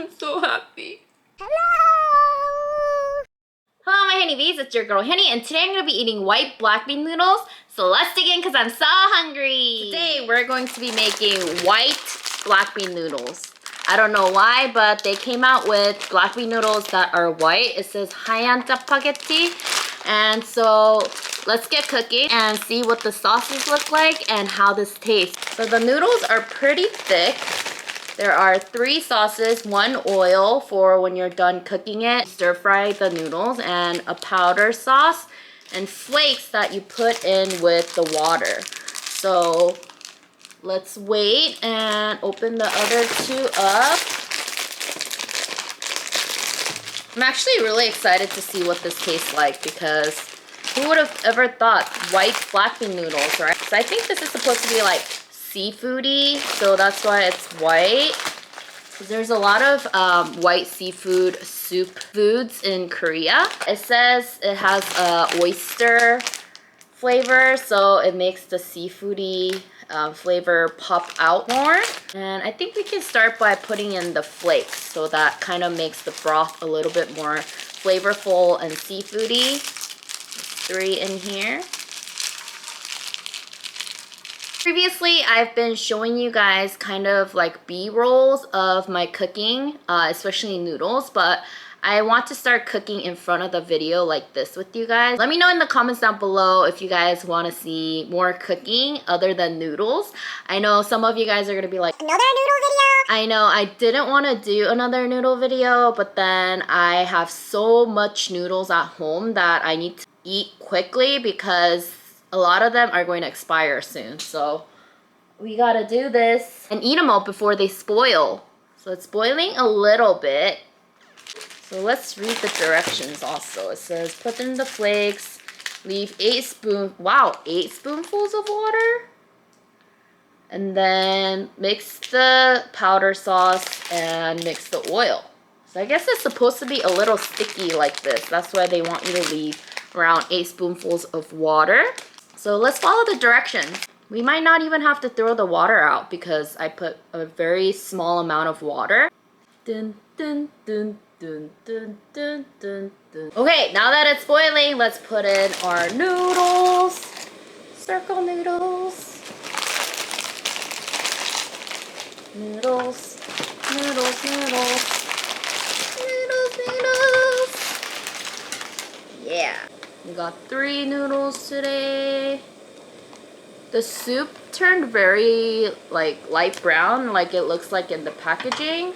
I'm so happy. Hello! Hello my Hyuneeeats, it's your girl Hyunee, and today I'm going to be eating white black bean noodles. So let's dig in because I'm so hungry. Today we're going to be making white black bean noodles. I don't know why, but they came out with black bean noodles that are white. It says hayan spaghetti. And so let's get cooking and see what the sauces look like and how this tastes. So the noodles are pretty thick. There are 3 sauces, 1 oil for when you're done cooking it, stir fry the noodles, and a powder sauce, and flakes that you put in with the water. So let's wait and open the other 2 up. I'm actually really excited to see what this tastes like because who would have ever thought white black bean noodles, right? So I think this is supposed to be like seafoody, so that's why it's white. There's a lot of white seafood soup foods in Korea. It says it has oyster flavor, so it makes the seafoody flavor pop out more. And I think we can start by putting in the flakes, so that kind of makes the broth a little bit more flavorful and seafoody. 3 in here. Previously, I've been showing you guys kind of like B-rolls of my cooking, especially noodles, but I want to start cooking in front of the video like this with you guys. Let me know in the comments down below if you guys want to see more cooking other than noodles. I know some of you guys are going to be like, another noodle video? I know, I didn't want to do another noodle video, but then I have so much noodles at home that I need to eat quickly because a lot of them are going to expire soon, so we gotta do this and eat them all before they spoil. So it's boiling a little bit. So let's read the directions also. It says put in the flakes, leave 8 spoonfuls of water, and then mix the powder sauce and mix the oil. So I guess it's supposed to be a little sticky like this. That's why they want you to leave around 8 spoonfuls of water. So let's follow the directions. We might not even have to throw the water out because I put a very small amount of water. Dun, dun, dun, dun, dun, dun, dun, dun. Okay, now that it's boiling, let's put in our noodles. Circle noodles. Noodles, noodles, noodles. Noodles, noodles. Yeah. We got 3 noodles today. The soup turned very like light brown, like it looks like in the packaging.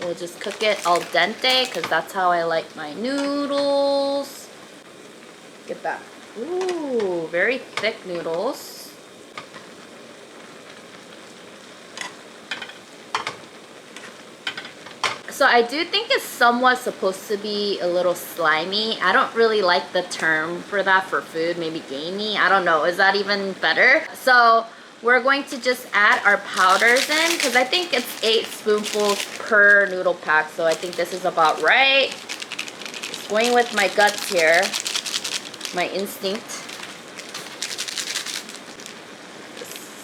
We'll just cook it al dente because that's how I like my noodles. Get that. Ooh, very thick noodles. So I do think it's somewhat supposed to be a little slimy. I don't really like the term for that for food, maybe gamey. I don't know, is that even better? So we're going to just add our powders in because I think it's 8 spoonfuls per noodle pack. So I think this is about right. Just going with my guts here, my instinct.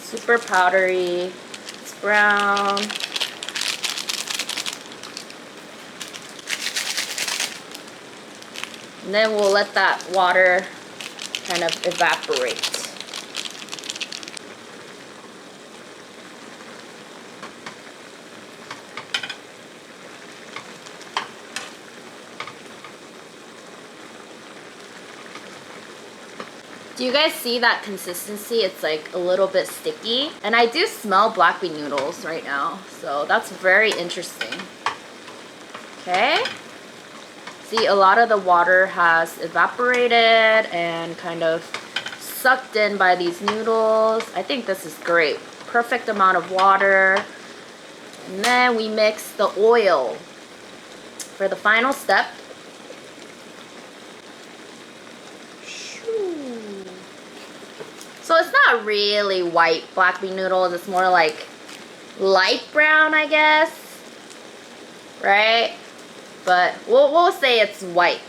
Super powdery, it's brown. And then we'll let that water kind of evaporate. Do you guys see that consistency? It's like a little bit sticky. And I do smell black bean noodles right now, so that's very interesting. Okay. See, a lot of the water has evaporated and kind of sucked in by these noodles. I think this is great. Perfect amount of water. And then we mix the oil for the final step. So it's not really white black bean noodles. It's more like light brown, I guess. Right? But we'll say it's white.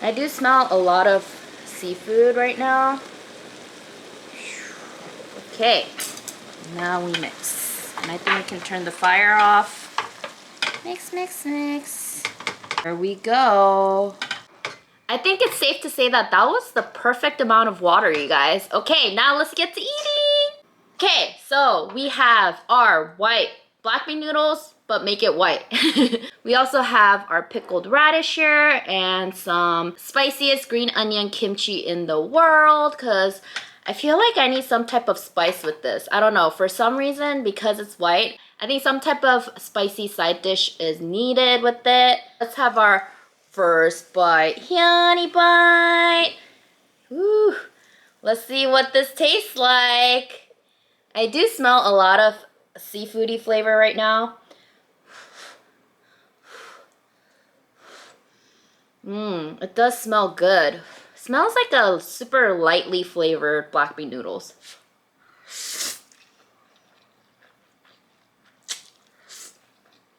I do smell a lot of seafood right now. Okay, now we mix. And I think we can turn the fire off. Mix, mix, mix. There we go. I think it's safe to say that that was the perfect amount of water, you guys. Okay, now let's get to eating. Okay, so we have our white black bean noodles, but make it white. We also have our pickled radish here and some spiciest green onion kimchi in the world, because I feel like I need some type of spice with this. I don't know, for some reason, because it's white, I think some type of spicy side dish is needed with it. Let's have our first bite. Hyunee bite! Ooh, let's see what this tastes like. I do smell a lot of seafoody flavor right now. It does smell good. Smells like a super lightly flavored black bean noodles.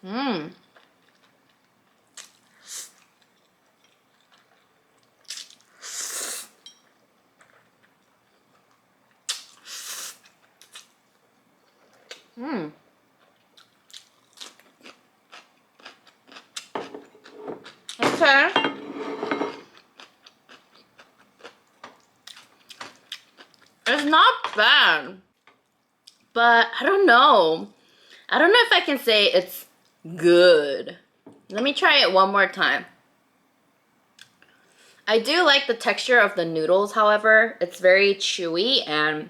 Mmm. Mmm. Okay. It's not bad. But I don't know. I don't know if I can say it's good. Let me try it one more time. I do like the texture of the noodles, however. It's very chewy and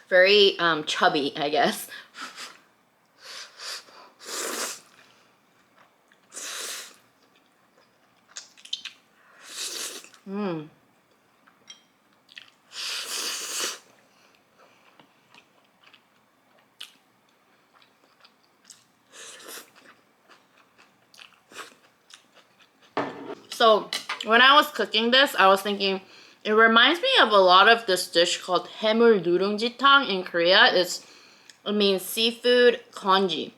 very chubby, I guess. Mmm. So when I was cooking this, I was thinking, it reminds me of a lot of this dish called 해물 누룽지탕 in Korea. It means seafood congee.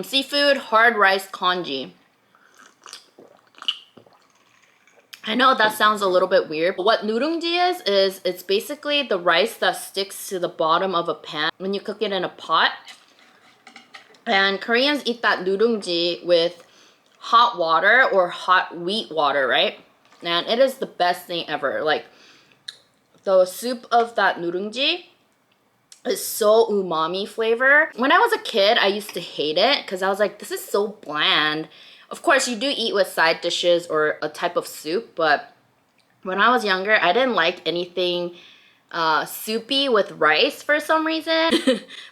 Seafood hard rice congee. I know that sounds a little bit weird, but what nuddongji is it's basically the rice that sticks to the bottom of a pan when you cook it in a pot. And Koreans eat that nuddongji with hot water or hot wheat water, right? And it is the best thing ever. Like, the soup of that nuddongji is so umami flavor. When I was a kid, I used to hate it because I was like, this is so bland. Of course, you do eat with side dishes or a type of soup, but when I was younger, I didn't like anything soupy with rice for some reason.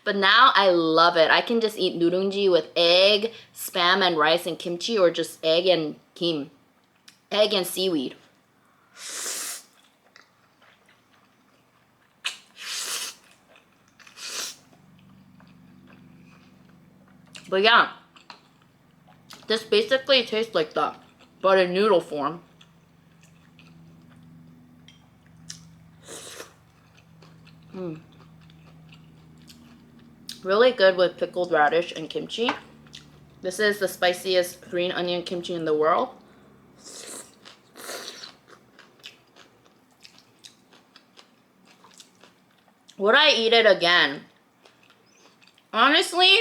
But now I love it. I can just eat nuddongji with egg, spam and rice and kimchi, or just egg and egg and seaweed. But yeah, this basically tastes like that, but in noodle form. Really good with pickled radish and kimchi. This is the spiciest green onion kimchi in the world. Would I eat it again? Honestly,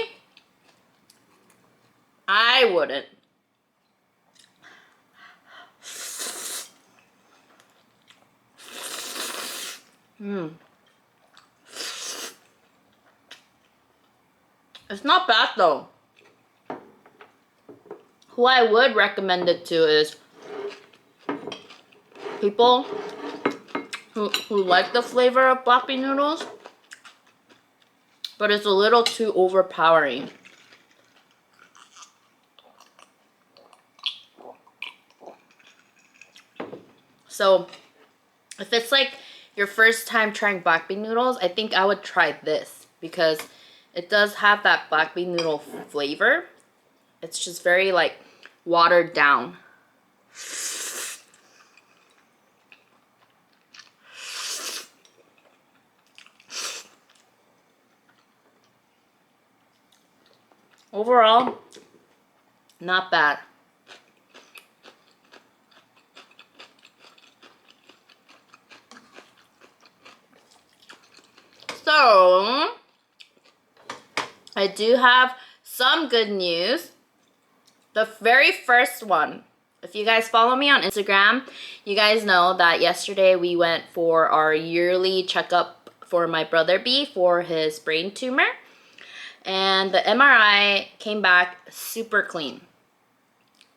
I wouldn't. It's not bad though. Who I would recommend it to is people who like the flavor of black bean noodles, but it's a little too overpowering. So if it's like your first time trying black bean noodles, I think I would try this because it does have that black bean noodle flavor. It's just very like watered down. Overall, not bad. So, I do have some good news. The very first one, if you guys follow me on Instagram, you guys know that yesterday we went for our yearly checkup for my brother B for his brain tumor. And the MRI came back super clean.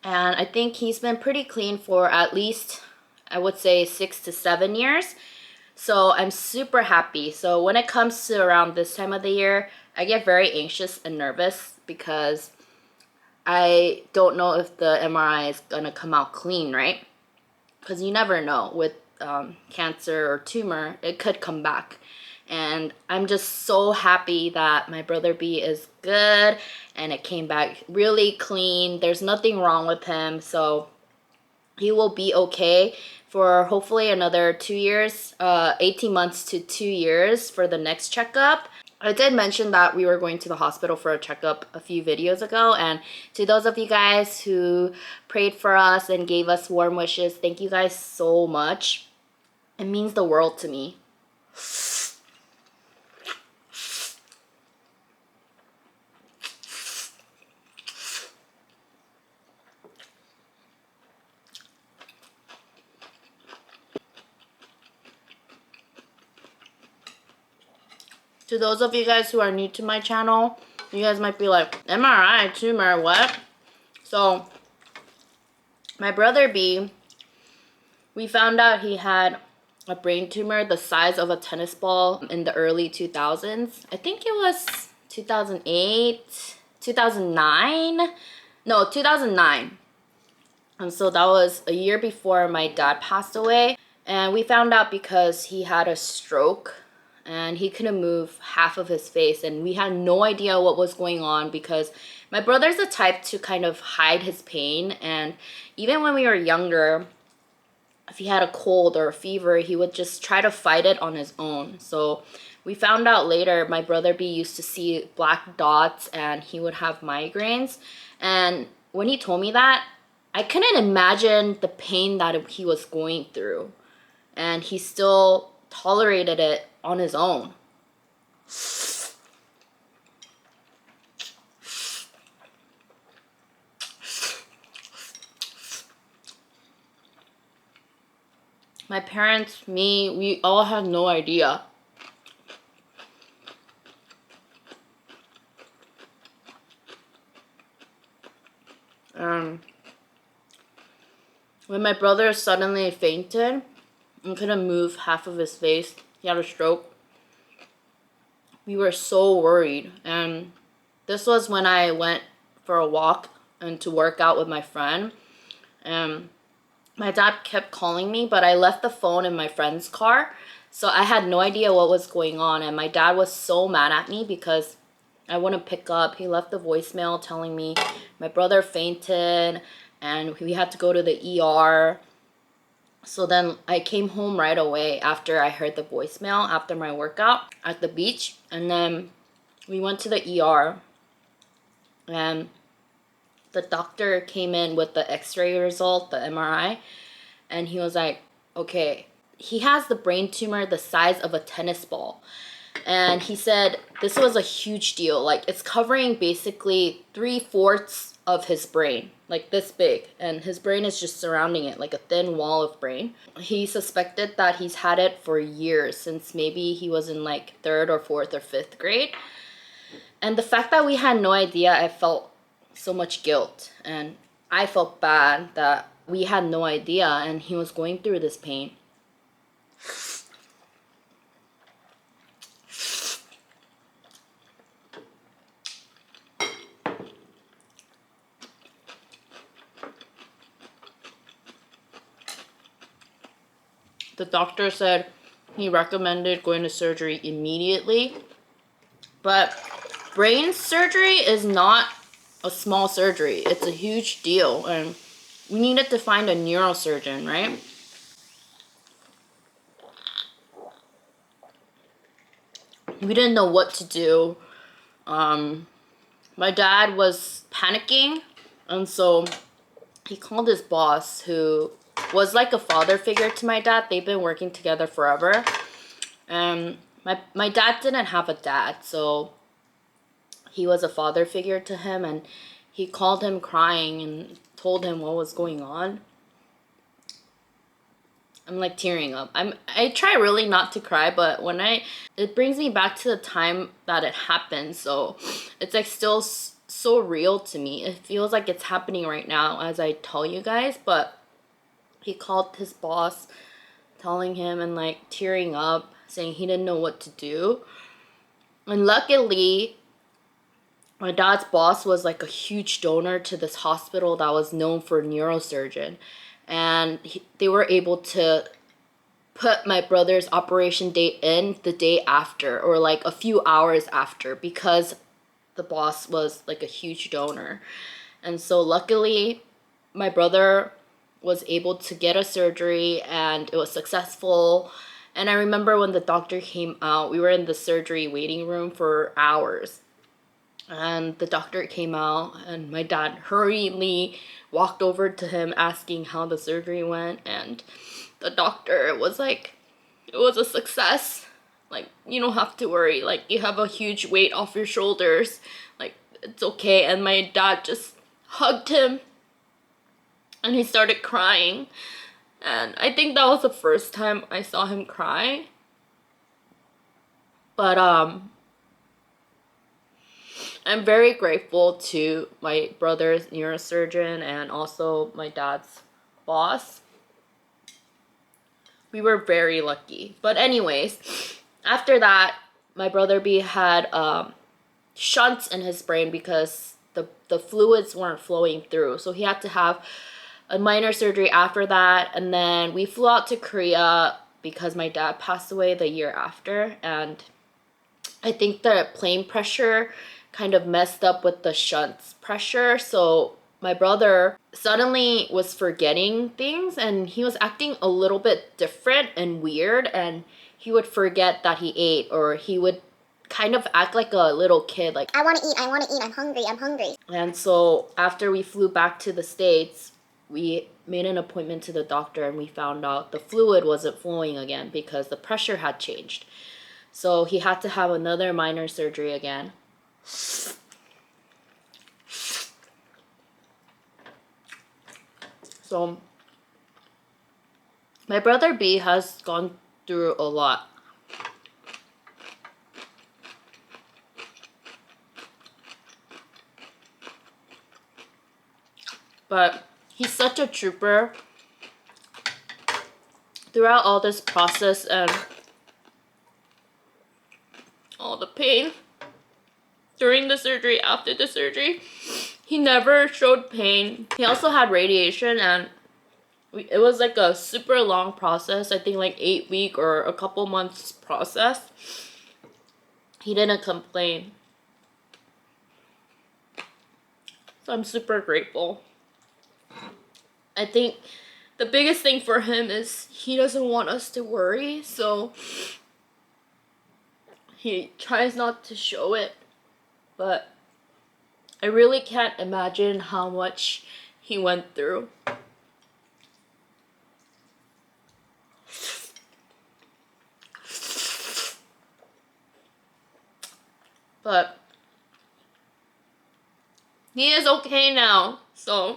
And I think he's been pretty clean for at least, I would say, 6 to 7 years. So I'm super happy. So when it comes to around this time of the year, I get very anxious and nervous because I don't know if the MRI is going to come out clean, right? Because you never know. With cancer or tumor, it could come back. And I'm just so happy that my brother B is good and it came back really clean. There's nothing wrong with him. So he will be okay for hopefully another 2 years, 18 months to 2 years for the next checkup. I did mention that we were going to the hospital for a checkup a few videos ago, and to those of you guys who prayed for us and gave us warm wishes, thank you guys so much. It means the world to me. To those of you guys who are new to my channel, you guys might be like, MRI, tumor, what? So, my brother B, we found out he had a brain tumor the size of a tennis ball in the early 2000s. I think it was 2008, 2009? No, 2009. And so that was a year before my dad passed away. And we found out because he had a stroke and he couldn't move half of his face, and we had no idea what was going on because my brother's the type to kind of hide his pain, and even when we were younger, if he had a cold or a fever, he would just try to fight it on his own. So we found out later my brother B used to see black dots and he would have migraines, and when he told me that, I couldn't imagine the pain that he was going through, and he still tolerated it on his own. My parents, me, we all had no idea. When my brother suddenly fainted and couldn't move half of his face, he had a stroke, we were so worried. And this was when I went for a walk and to work out with my friend. And my dad kept calling me, but I left the phone in my friend's car. So I had no idea what was going on. And my dad was so mad at me because I wouldn't pick up. He left a voicemail telling me my brother fainted and we had to go to the ER. So then I came home right away after I heard the voicemail after my workout at the beach. And then we went to the ER. And the doctor came in with the x-ray result, the MRI. And he was like, okay, he has the brain tumor the size of a tennis ball. And he said this was a huge deal. Like, it's covering basically 3/4 of his brain, like this big, and his brain is just surrounding it like a thin wall of brain. He suspected that he's had it for years, since maybe he was in like 3rd or 4th or 5th grade. And the fact that we had no idea, I felt so much guilt, and I felt bad that we had no idea and he was going through this pain. The doctor said he recommended going to surgery immediately. But brain surgery is not a small surgery. It's a huge deal. And we needed to find a neurosurgeon, right? We didn't know what to do. My dad was panicking. And so he called his boss, who was like a father figure to my dad. They've been working together forever. And my dad didn't have a dad, so he was a father figure to him, and he called him crying and told him what was going on. I'm like tearing up. I try really not to cry, but when it brings me back to the time that it happened, so it's like still so real to me. It feels like it's happening right now as I tell you guys. But he called his boss, telling him, and like tearing up, saying he didn't know what to do. And luckily, my dad's boss was like a huge donor to this hospital that was known for neurosurgeon, and they were able to put my brother's operation date in the day after, or like a few hours after, because the boss was like a huge donor. And so luckily my brother was able to get a surgery and it was successful. And I remember when the doctor came out, we were in the surgery waiting room for hours. And the doctor came out and my dad hurriedly walked over to him asking how the surgery went, and the doctor was like, it was a success. Like, you don't have to worry. Like, you have a huge weight off your shoulders. Like, it's okay. And my dad just hugged him and he started crying. And I think that was the first time I saw him cry. But I'm very grateful to my brother's neurosurgeon and also my dad's boss. We were very lucky. But anyways, after that, my brother B had shunts in his brain because the fluids weren't flowing through. So he had to have a minor surgery after that. And then we flew out to Korea because my dad passed away the year after. And I think the plane pressure kind of messed up with the shunts pressure. So my brother suddenly was forgetting things and he was acting a little bit different and weird, and he would forget that he ate, or he would kind of act like a little kid, like, I want to eat, I'm hungry, I'm hungry. And so after we flew back to the States, we made an appointment to the doctor and we found out the fluid wasn't flowing again because the pressure had changed. So he had to have another minor surgery again. So my brother B has gone through a lot. But he's such a trooper throughout all this process and all the pain during the surgery, after the surgery. He never showed pain. He also had radiation, and it was like a super long process. I think like 8-week or a couple months process. He didn't complain. So I'm super grateful. I think the biggest thing for him is he doesn't want us to worry, so he tries not to show it. But I really can't imagine how much he went through. But he is okay now, so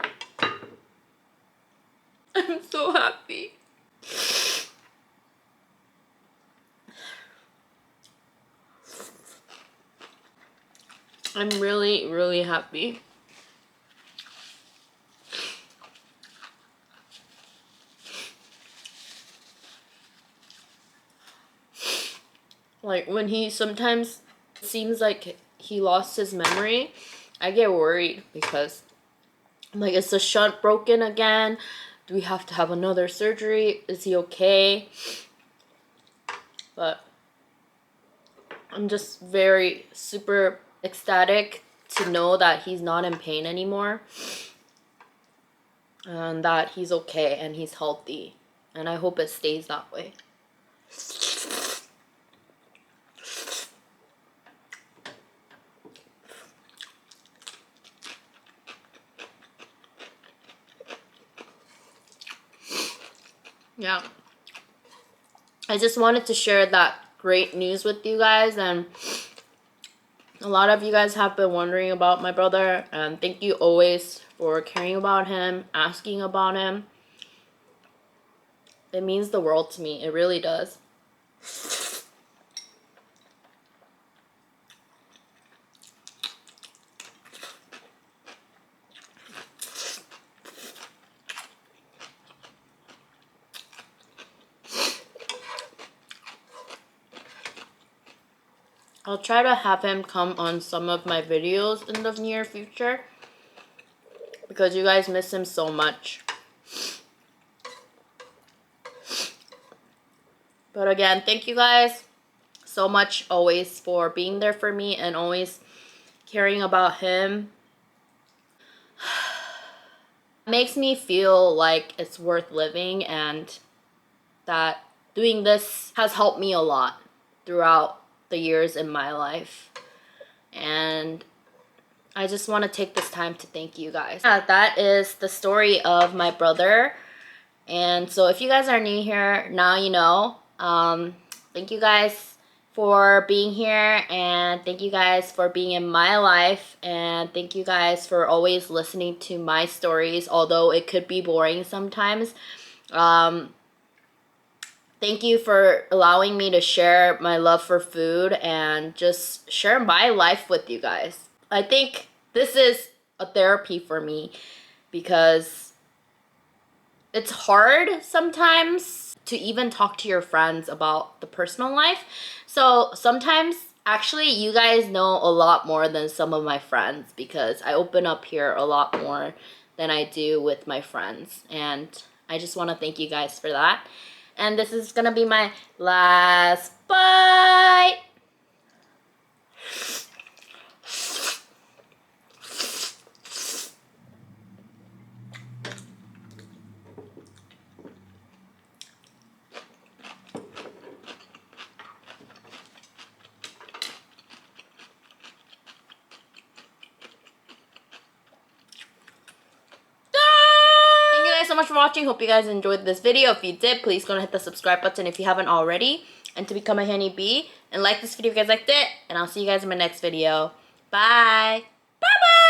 I'm so happy. I'm really, really happy. Like, when he sometimes seems like he lost his memory, I get worried because I'm like, is the shunt broken again? Do we have to have another surgery? Is he okay? But I'm just very super ecstatic to know that he's not in pain anymore and that he's okay and he's healthy, and I hope it stays that way. Yeah, I just wanted to share that great news with you guys, and a lot of you guys have been wondering about my brother, and thank you always for caring about him, asking about him. It means the world to me. It really does. I'll try to have him come on some of my videos in the near future because you guys miss him so much. But again, thank you guys so much always for being there for me and always caring about him. It makes me feel like it's worth living and that doing this has helped me a lot throughout the years in my life, and I just want to take this time to thank you guys. Yeah, that is the story of my brother. And so if you guys are new here, now you know. Thank you guys for being here, and thank you guys for being in my life, and thank you guys for always listening to my stories, although it could be boring sometimes. Thank you for allowing me to share my love for food and just share my life with you guys. I think this is a therapy for me because it's hard sometimes to even talk to your friends about the personal life. So sometimes, actually, you guys know a lot more than some of my friends because I open up here a lot more than I do with my friends. And I just want to thank you guys for that. And this is gonna be my last bite. So much for watching. Hope you guys enjoyed this video. If you did, please go and hit the subscribe button if you haven't already, and to become a Hyunee bee, and like this video if you guys liked it, and I'll see you guys in my next video. Bye. Bye bye.